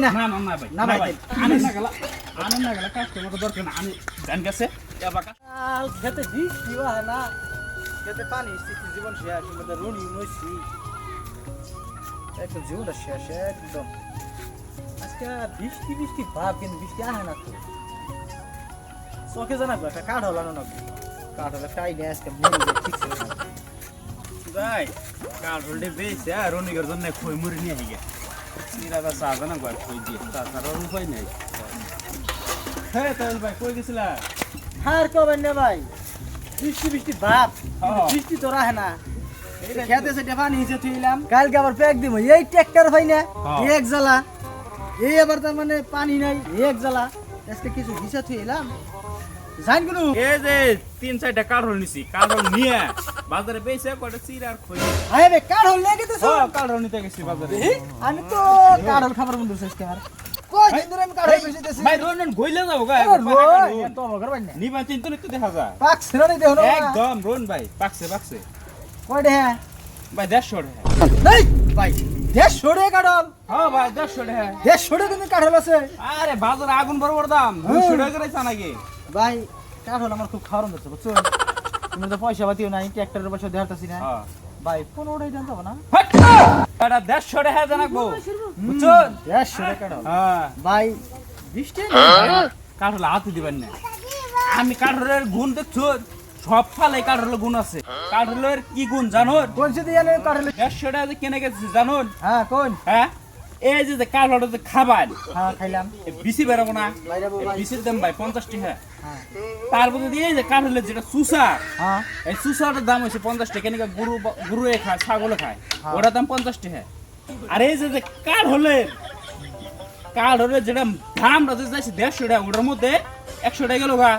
না না না ভাই না ভাই আনেন না গেলা কাস্টমার দরকার না আমি জান গেছে কাল খেতে বৃষ্টি হয় না খেতে পানি স্থিতি জীবন শেষ মধ্যে রুনি নইছি একদম জীবনটা শেষ একদম আজকে বৃষ্টি বৃষ্টি ভাব কিন্তু বৃষ্টি আহে না তো চোখে জানা একটা কাঠ হলানো না কাঠ হলে টাই নেই আজকে মরে যায় ঠিক ভাই কাল হলডে বেছে আর রনিগর জন্য খই মুড়ি নিয়ে আইগে সিরাদা সাজা না গয় খই দিয়ে তাছাড়া উপায় নাই হ্যাঁ তাহলে ভাই কই গেছিলা হার কবেন না ভাই বৃষ্টি বৃষ্টি ভাব বৃষ্টি তো রাহে না খেতে সেটা পানি হিসেবে তুইলাম কালকে আবার প্যাক দিব এই ট্রাক্টর ভাই না এক জ্বালা এই আবার তার মানে পানি নাই এক জ্বালা আজকে কিছু হিসা তুইলাম জান গুলো এই যে 3-4টা কাঠল নিছি কাঠল নিয়ে বাজারে বেচে কয়টা চিরা আর খই আরে বে কাঠল লেগে তো হ্যাঁ কাঠল নিতে গেছি বাজারে আমি তো কাঠল খাবার বন্ধু আজকে আর কই দিন ধরে আমি কাঠল বেচিতেছি ভাই রনন গইলে যাবো গা তো মগর ভাই না নিবা চিন্তা নিতে দেখা যায় পাক ছেড়ে দেও না একদম রন ভাই পাকছে কই দে ভাই 150 টাকা এই ভাই দেশ ছড়ে কাঠল হ্যাঁ ভাই 150 টাকা দেশ ছড়ে কিন্তু কাঠল আছে আরে বাজারে আগুন বড় দাম 200 টাকা করে চানাগে ভাই কাঠল আমার খুব খাওয়ার হচ্ছে বুঝছো তুমি তো পয়সা পাতিও নাই ট্রাক্টরের পয়সা দেখাতাছি না হ্যাঁ ভাই 15টাই জানতো না এটা 150 টাকা জানাবো বুঝছো দেশ ছড়ে কাঠল হ্যাঁ ভাই বৃষ্টি কাঠল হাতে দিবেন না আমি কাঠলের গুণ দেখছো সব ফালে কাঠলের গুণ আছে কাঠলের কি গুণ জানো কোন সে দিয়ে কাঠল 150 টাকা কিনে গেছি জানো হ্যাঁ কোন হ্যাঁ এই যে কাঠলটা যে খাবার হ্যাঁ খাইলাম বিসি বেরাবো না বাইরাবো ভাই বিসির দাম ভাই 50 টাকা হ্যাঁ তারপরে দিয়ে এই যে কাঠলের যেটা সুসা হ্যাঁ এই সুসাটার দাম হচ্ছে 50 টাকা নাকি গরু খায় ছাগলে খায় ওটার দাম 50 টাকা আর এই যে কাঠলের যেটা দামটা যে যাচ্ছে 150 টাকা ওটার মধ্যে 100 টাকা গেল গা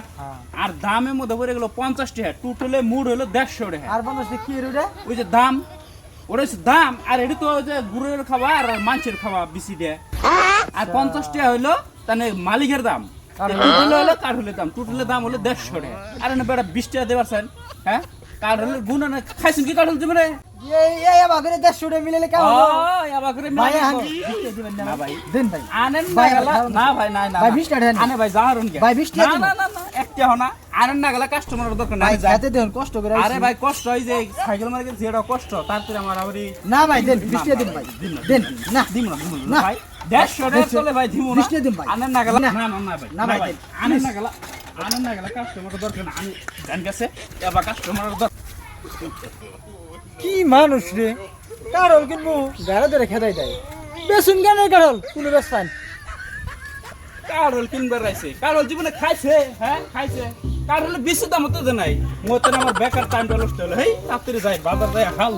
আর দামের মধ্যে পড়ে গেল 50 টাকা টোটালে মুড হলো 150 টাকা আর বলছ কি রুডা ওই যে দাম ওটা হচ্ছে দাম আর এটা তো যে গুড়ের খাবার আর মাছের খাবার বেশি দেয় আর 50 টাকা হইলো তাহলে মালিকের দাম টোটালে হলো কাঠলের দাম টোটালের দাম হলো 150 টাকা আর না বেটা 20 টাকা দেবারছেন হ্যাঁ কাঠলের গুণ না খাইছেন কি কাঠল দিবেন এই আবার দেশ ছড়ে মিলে কেমন আবার করে ভাই মিলাবো। আনকি বৃষ্টি দিবেন না না ভাই দেন ভাই আনেন না ভাই, গেলা ভাই, না ভাই না না ভাই, 20 টাকা দেন। আনে ভাই জাহারুন কে ভাই, 20 টাকা না দিন। না না না একটা হনা আনেন না গেলা কাস্টমারের দরকার নাই ভাই যাই খেতে দেন কষ্ট করে আরে ভাই কষ্ট হয় যে সাইকেল মার্কেট যেটা কষ্ট তারপরে আমার আবারই না ভাই দেন বৃষ্টি দিন ভাই দেন না দিম না না। ভাই 150 টাকা চলে ভাই দিমু না 20 টাকা দিন ভাই। আনেন না গেলা না। না না না ভাই না ভাই, আনেন না গেলা কাস্টমারের দরকার না আমি জান গেছে এবার কাস্টমারের দরকার কি মানুষ রে কারল কিনবো গাড়া ধরে খেদাই দেয় বেসুন গানের কারল কোনো বেসান কারল কিনবার রাইছে কারল জীবনে খাইছে হ্যাঁ খাইছে কারল বেশি দাম তো নাই মতে আমার বেকার টাইমটা নষ্ট হলো হেই তাড়াতাড়ি যাই বাজার যাই হাল